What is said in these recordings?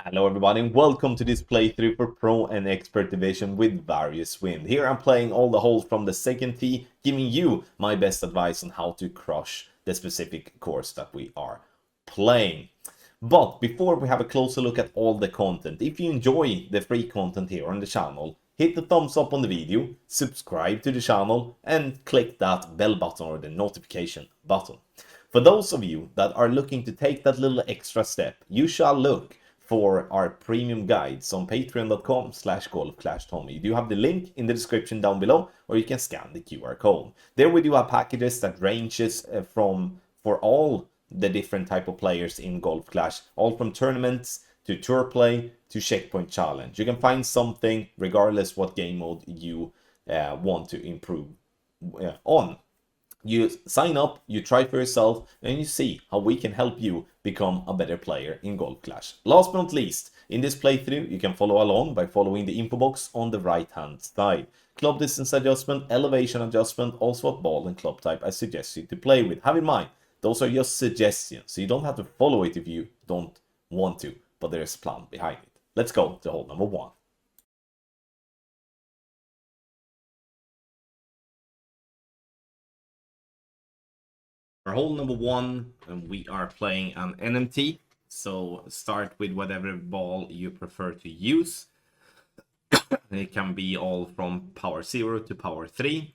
Hello everybody and welcome to this playthrough for Pro and Expert Division with various wind. Here I'm playing all the holes from the second tee, giving you my best advice on how to crush the specific course that we are playing. But before we have a closer look at all the content, if you enjoy the free content here on the channel, hit the thumbs up on the video, subscribe to the channel and click that bell button or the notification button. For those of you that are looking to take that little extra step, you shall look for our premium guides on patreon.com/golfclashtommy. You do have the link in the description down below, or you can scan the QR code. There we do have packages that ranges for all the different type of players in Golf Clash, all from tournaments to tour play to checkpoint challenge. You can find something regardless what game mode you want to improve on. You sign up, you try for yourself, and you see how we can help you become a better player in Golf Clash. Last but not least, in this playthrough, you can follow along by following the info box on the right hand side. Club distance adjustment, elevation adjustment, also what ball and club type I suggest you to play with. Have in mind, those are just suggestions, so you don't have to follow it if you don't want to, but there's a plan behind it. Let's go to hole number 1. For hole number 1, we are playing an NMT, so start with whatever ball you prefer to use. It can be all from power 0 to power 3.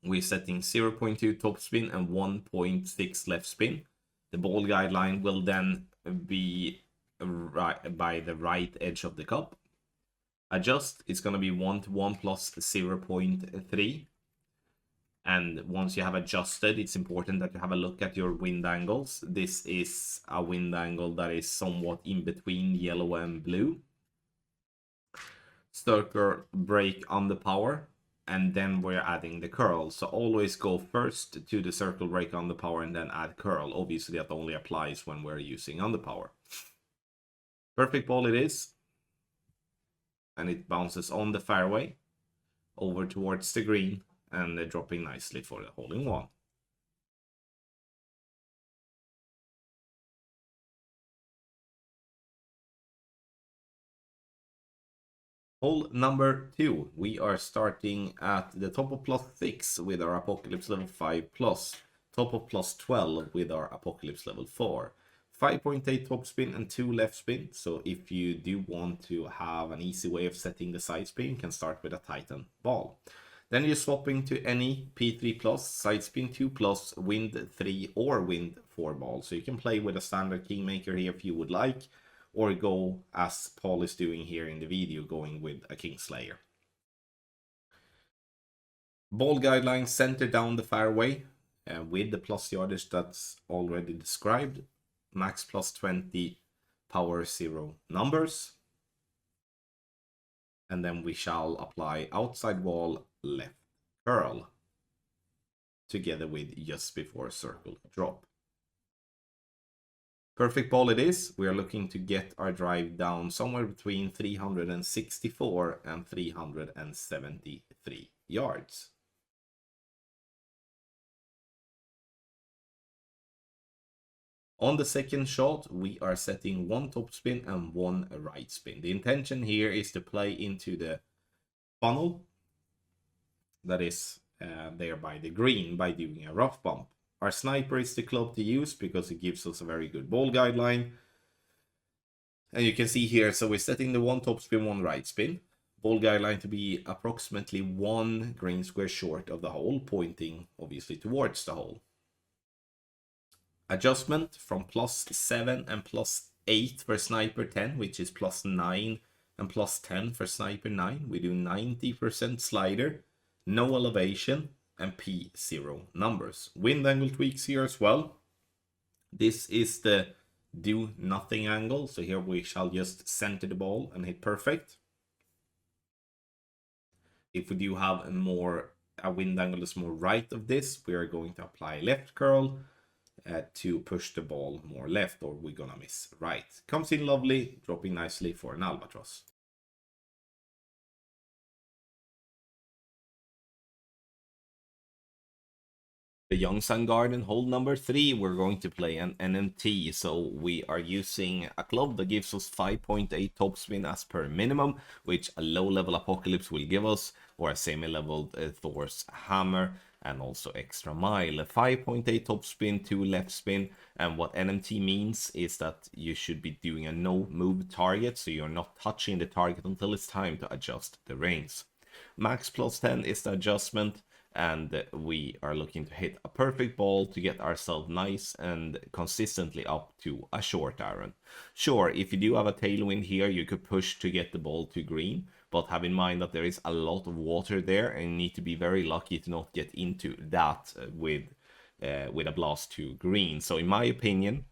We're setting 0.2 top spin and 1.6 left spin. The ball guideline will then be right by the right edge of the cup. Adjust, it's going to be 1 to 1 plus 0.3. And once you have adjusted, it's important that you have a look at your wind angles. This is a wind angle that is somewhat in between yellow and blue. Circle break on the power, and then we're adding the curl. So always go first to the circle break on the power and then add curl. Obviously that only applies when we're using on the power. Perfect ball it is. And it bounces on the fairway over towards the green. And they're dropping nicely for the hole-in-one. Hole number 2. We are starting at the top of +6 with our Apocalypse level 5+, top of +12 with our Apocalypse level 4. 5.8 top spin and 2 left spin. So if you do want to have an easy way of setting the side spin, you can start with a Titan ball. Then you're swapping to any P3+, side spin 2+, wind 3 or wind 4 ball. So you can play with a standard Kingmaker here if you would like, or go as Paul is doing here in the video, going with a Kingslayer. Ball guidelines center down the fairway with the plus yardage that's already described. Max +20, power 0 numbers. And then we shall apply outside wall left curl together with just before circle drop. Perfect ball it is. We are looking to get our drive down somewhere between 364 and 373 yards. On the second shot, we are setting 1 top spin and 1 right spin. The intention here is to play into the funnel that is there by the green by doing a rough bump. Our sniper is the club to use because it gives us a very good ball guideline. And you can see here, so we're setting the 1 top spin, 1 right spin. Ball guideline to be approximately 1 green square short of the hole, pointing obviously towards the hole. Adjustment from +7 and +8 for sniper 10, which is +9 and +10 for sniper 9. We do 90% slider, no elevation, and P0 numbers. Wind angle tweaks here as well. This is the do nothing angle, so here we shall just center the ball and hit perfect. If we do have a wind angle that's more right of this, we are going to apply left curl to push the ball more left, or we're gonna miss right. Comes in lovely, dropping nicely for an albatross. The Yongsan Garden, hole number 3, we're going to play an NMT, so we are using a club that gives us 5.8 topspin as per minimum, which a low-level Apocalypse will give us, or a semi-leveled Thor's Hammer, and also extra mile. 5.8 topspin, 2 left spin, and what NMT means is that you should be doing a no-move target, so you're not touching the target until it's time to adjust the reins. Max plus 10 is the adjustment, and we are looking to hit a perfect ball to get ourselves nice and consistently up to a short iron. Sure, if you do have a tailwind here, you could push to get the ball to green, but have in mind that there is a lot of water there and you need to be very lucky to not get into that with a blast to green. So in my opinion,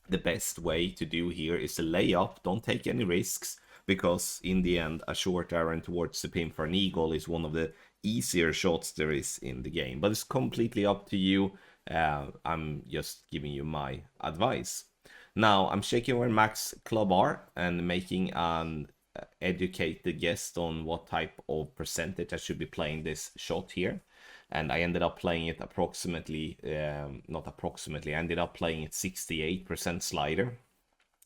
the best way to do here is to lay up, don't take any risks, because in the end a short iron towards the pin for an eagle is one of the easier shots there is in the game. But it's completely up to you. I'm just giving you my advice. Now I'm checking where max club are and making an educated guess on what type of percentage I should be playing this shot here. And I ended up playing it approximately, not approximately, I ended up playing it 68% slider.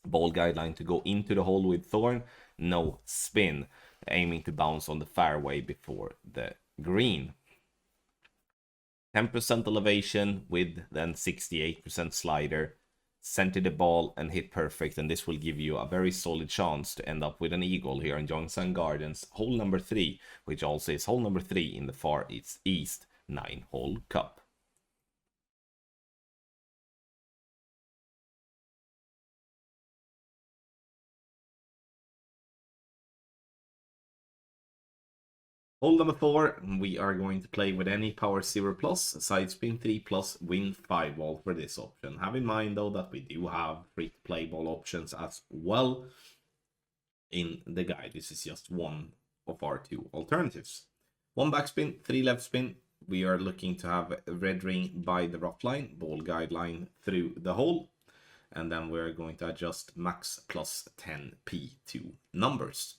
Ball guideline to go into the hole with Thorn, no spin, aiming to bounce on the fairway before the green. 10% elevation with then 68% slider. Center the ball and hit perfect, and this will give you a very solid chance to end up with an eagle here in Yongsan Gardens, hole number 3, which also is hole number 3 in the Far East 9-hole cup. Hole number 4, we are going to play with any power 0 plus, side spin 3 plus, win 5 ball for this option. Have in mind though that we do have free to play ball options as well in the guide. This is just one of our 2 alternatives. 1 backspin, 3 left spin. We are looking to have red ring by the rough line, ball guideline through the hole, and then we're going to adjust max plus 10p to numbers.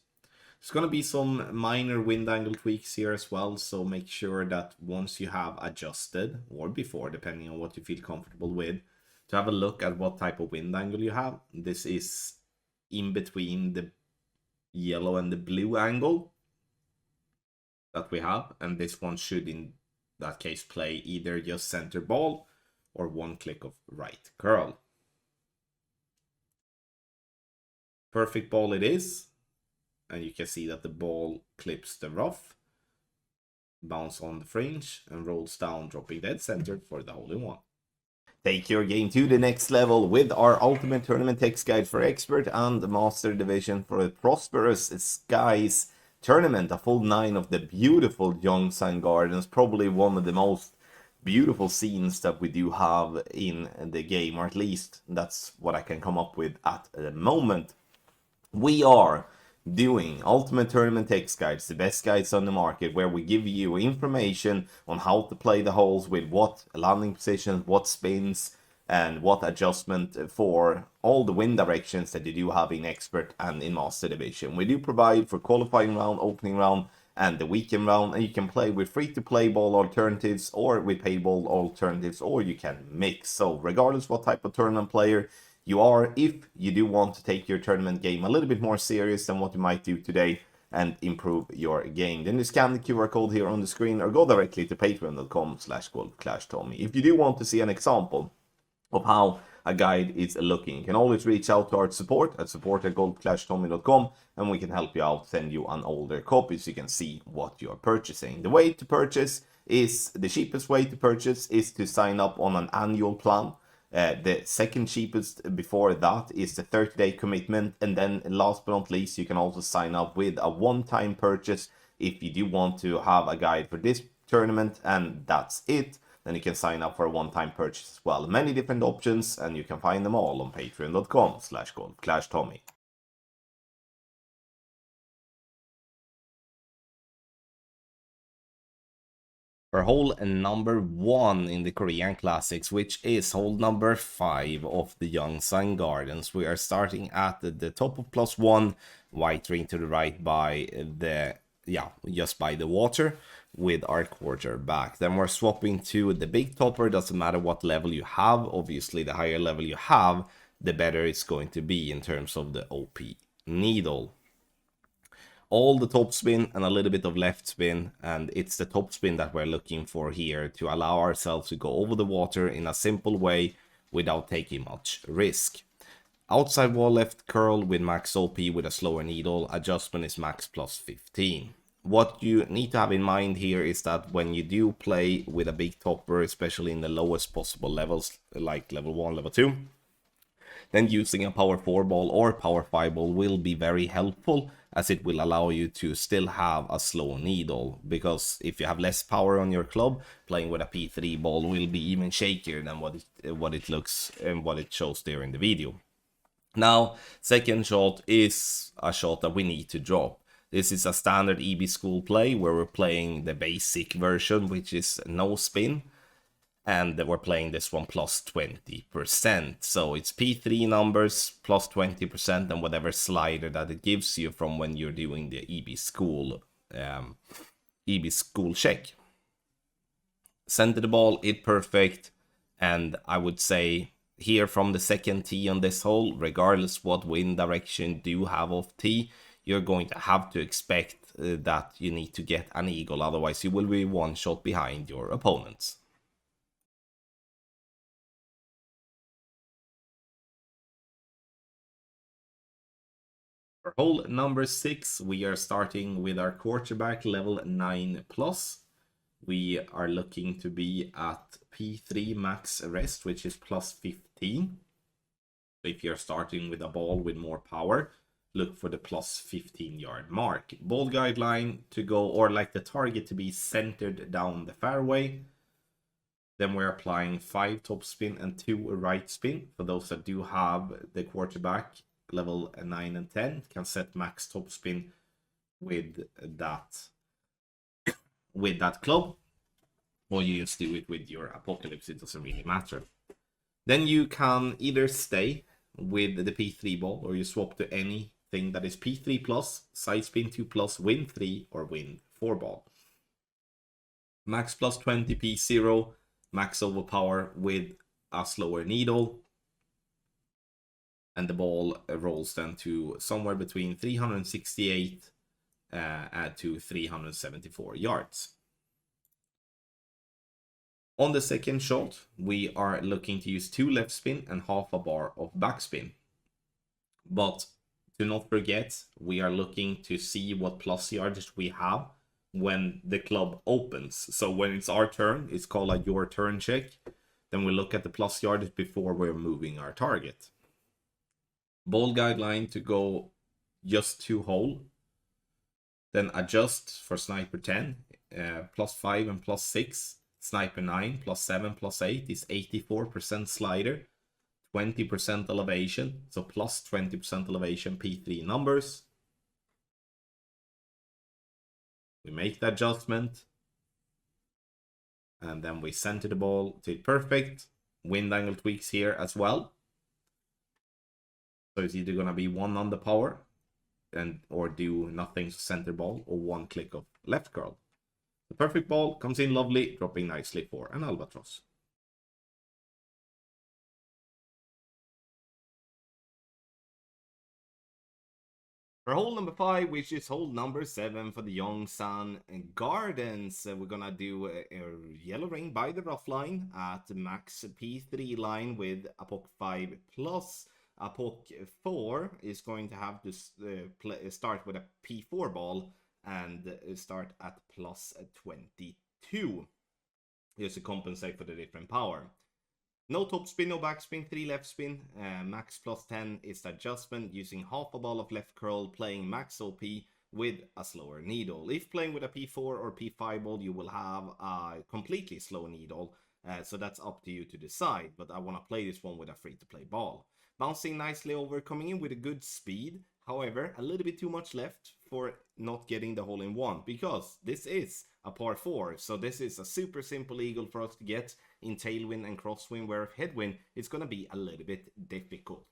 There's going to be some minor wind angle tweaks here as well, so make sure that once you have adjusted, or before, depending on what you feel comfortable with, to have a look at what type of wind angle you have. This is in between the yellow and the blue angle that we have, and this one should in that case play either just center ball or 1 click of right curl. Perfect ball it is. And you can see that the ball clips the rough, bounce on the fringe, and rolls down, dropping dead center for the hole-in-one. Take your game to the next level with our Ultimate Tournament Text Guide for Expert and Master Division for the Prosperous Skies Tournament. A full 9 of the beautiful Yongsan Gardens, probably one of the most beautiful scenes that we do have in the game, or at least that's what I can come up with at the moment. We are doing Ultimate Tournament Text Guides, the best guides on the market, where we give you information on how to play the holes with what landing positions, what spins, and what adjustment for all the wind directions that you do have in Expert and in Master Division. We do provide for qualifying round, opening round, and the weekend round, and you can play with free-to-play ball alternatives or with pay ball alternatives, or you can mix. So regardless what type of tournament player you are, if you do want to take your tournament game a little bit more serious than what you might do today and improve your game, then you scan the QR code here on the screen or go directly to patreon.com/golfclashtommy. If you do want to see an example of how a guide is looking, you can always reach out to our support at support@golfclashtommy.com, and we can help you out, send you an older copy so you can see what you're purchasing. The way to purchase is, the cheapest way to purchase is to sign up on an annual plan. The second cheapest before that is the 30-day commitment, and then last but not least, you can also sign up with a one-time purchase if you do want to have a guide for this tournament, and that's it. Then you can sign up for a one-time purchase as well. Many different options, and you can find them all on patreon.com/golfclashtommy. For hole number 1 in the Korean Classics, which is hole number 5 of the Yongsan Gardens. We are starting at the top of +1, white ring to the right by the, just by the water. with our quarterback. Then we're swapping to the big topper. Doesn't matter what level you have. Obviously, the higher level you have, the better it's going to be in terms of the OP needle. All the top spin and a little bit of left spin, and it's the top spin that we're looking for here to allow ourselves to go over the water in a simple way without taking much risk. Outside wall left curl with max OP with a slower needle. Adjustment is max plus 15. What you need to have in mind here is that when you do play with a big topper, especially in the lowest possible levels, like level 1, level 2, then using a power 4 ball or power 5 ball will be very helpful, as it will allow you to still have a slow needle, because if you have less power on your club, playing with a P3 ball will be even shakier than what it looks and what it shows there in the video. Now, second shot is a shot that we need to drop. This is a standard EB school play where we're playing the basic version, which is no spin. And we're playing this one plus 20%. So it's P3 numbers plus 20% and whatever slider that it gives you from when you're doing the EB school check. Center the ball, hit perfect. And I would say here from the second tee on this hole, regardless what wind direction do you have off tee, you're going to have to expect that you need to get an eagle, otherwise you will be one shot behind your opponents. For hole number 6, we are starting with our quarterback level 9+. We are looking to be at P3 max rest, which is plus 15. So if you're starting with a ball with more power, look for the plus 15 yard mark. Ball guideline to go, or like the target to be centered down the fairway. Then we're applying 5 top spin and 2 right spin. For those that do have the quarterback level 9 and 10, can set max top spin with that club, or you just do it with your Apocalypse. It doesn't really matter. Then you can either stay with the P3 ball, or you swap to anything that is P3 plus, side spin 2 plus, win 3 or win 4 ball. Max plus 20 P0, max overpower with a slower needle. And the ball rolls then to somewhere between 368 to 374 yards. On the second shot, we are looking to use 2 left spin and half a bar of backspin. But do not forget, we are looking to see what plus yardage we have when the club opens. So when it's our turn, it's called a your turn check. Then we look at the plus yardage before we're moving our target. Ball guideline to go just 2 hole. Then adjust for sniper 10, plus 5 and plus 6. Sniper 9, plus 7, plus 8 is 84% slider, 20% elevation. So plus 20% elevation, P3 numbers. We make the adjustment. And then we center the ball to perfect. Wind angle tweaks here as well. So it's either going to be 1 on the power or do nothing to center ball, or 1 click of left curl. The perfect ball comes in lovely, dropping nicely for an albatross. For hole number 5, which is hole number 7 for the Yongsan Gardens, we're gonna do a yellow ring by the rough line at max P3 line with a POC 5 plus. A POC 4 is going to have to start with a P4 ball and start at plus 22, just to compensate for the different power. No top spin, no backspin, 3 left spin, max plus 10 is the adjustment, using half a ball of left curl, playing max OP with a slower needle. If playing with a P4 or P5 ball, you will have a completely slow needle, so that's up to you to decide, but I want to play this one with a free-to-play ball. Bouncing nicely over, coming in with a good speed. However, a little bit too much left for not getting the hole in one, because this is a par 4. So this is a super simple eagle for us to get in tailwind and crosswind, where if headwind, it's going to be a little bit difficult.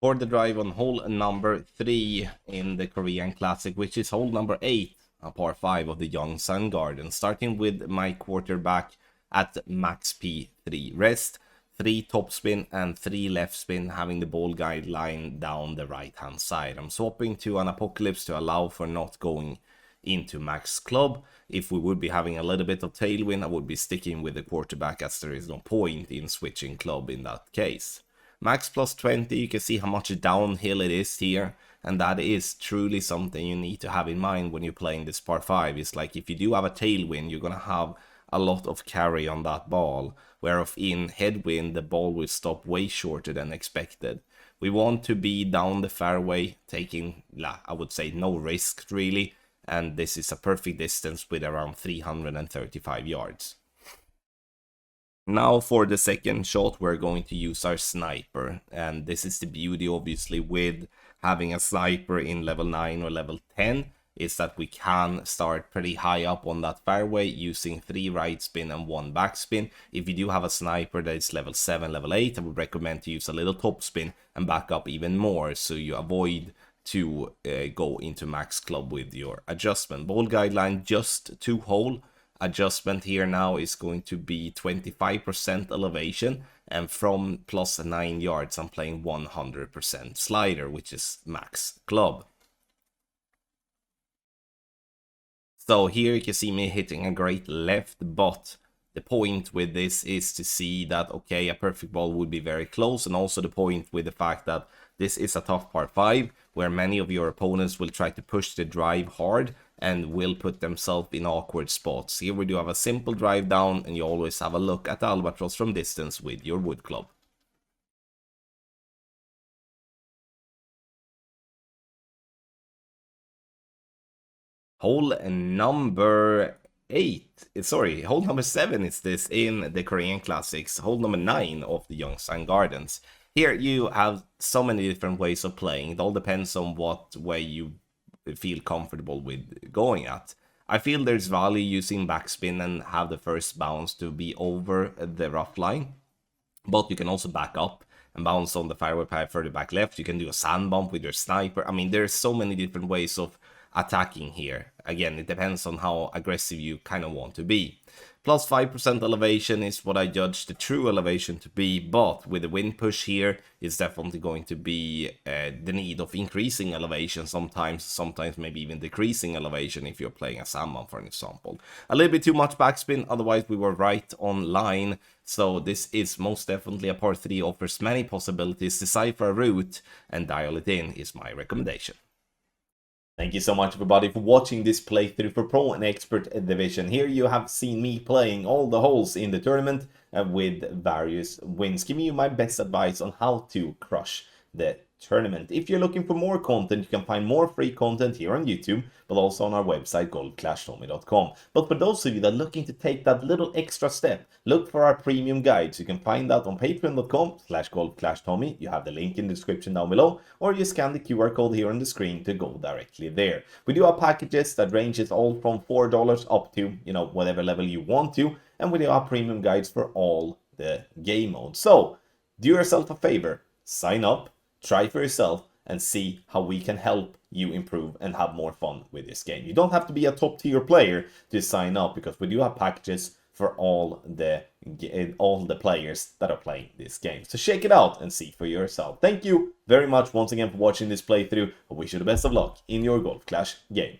For the drive on hole number 3 in the Korean Classic, which is hole number 8, a par 5 of the Yongsan Gardens, starting with my quarterback at max P3 rest, 3 topspin and 3 left spin, having the ball guide line down the right hand side. I'm swapping to an Apocalypse to allow for not going into max club. If we would be having a little bit of tailwind, I would be sticking with the quarterback, as there is no point in switching club in that case. Max plus 20, you can see how much downhill it is here, and that is truly something you need to have in mind when you're playing this par 5. It's like if you do have a tailwind, you're gonna have a lot of carry on that ball, whereas in headwind the ball will stop way shorter than expected. We want to be down the fairway, taking, I would say, no risk really, and this is a perfect distance with around 335 yards. Now for the second shot, we're going to use our sniper, and this is the beauty obviously with having a sniper in level 9 or level 10, is that we can start pretty high up on that fairway using 3 right spin and 1 back spin. If you do have a sniper that is level 7, level 8, I would recommend to use a little top spin and back up even more, so you avoid to go into max club with your adjustment. Ball guideline just 2 hole. Adjustment here now is going to be 25% elevation, and from plus 9 yards I'm playing 100% slider, which is max club. So here you can see me hitting a great left, but the point with this is to see that, okay, a perfect ball would be very close, and also the point with the fact that this is a tough par 5 where many of your opponents will try to push the drive hard and will put themselves in awkward spots. Here we do have a simple drive down, and you always have a look at the albatross from distance with your wood club. Hole number 7 is this in the Korean Classics, hole number 9 of the Yongsan Gardens. Here you have so many different ways of playing. It all depends on what way you feel comfortable with going at. I feel there's value using backspin and have the first bounce to be over the rough line, but you can also back up and bounce on the fairway path further back left. You can do a sand bump with your sniper. I mean, there's so many different ways of attacking here. Again, it depends on how aggressive you kind of want to be. Plus 5% elevation is what I judge the true elevation to be, but with the wind push here, it's definitely going to be the need of increasing elevation sometimes maybe even decreasing elevation if you're playing a sandbomb, for an example. A little bit too much backspin, otherwise we were right on line. So this is most definitely a par 3, offers many possibilities. Decipher a route and dial it in is my recommendation. Thank you so much everybody for watching this playthrough for Pro and Expert Division. Here you have seen me playing all the holes in the tournament with various wins, giving you my best advice on how to crush the tournament. If you're looking for more content, you can find more free content here on YouTube, but also on our website golfclashtommy.com. But for those of you that are looking to take that little extra step, look for our premium guides. You can find that on patreon.com/golfclashtommy. You have the link in the description down below, or you scan the QR code here on the screen to go directly there. We do have packages that ranges all from $4 up to, whatever level you want to, and we do have premium guides for all the game modes. So do yourself a favor, sign up, try for yourself, and see how we can help you improve and have more fun with this game. You don't have to be a top tier player to sign up, because we do have packages for all the players that are playing this game. So check it out and see for yourself. Thank you very much once again for watching this playthrough. I wish you the best of luck in your Golf Clash game.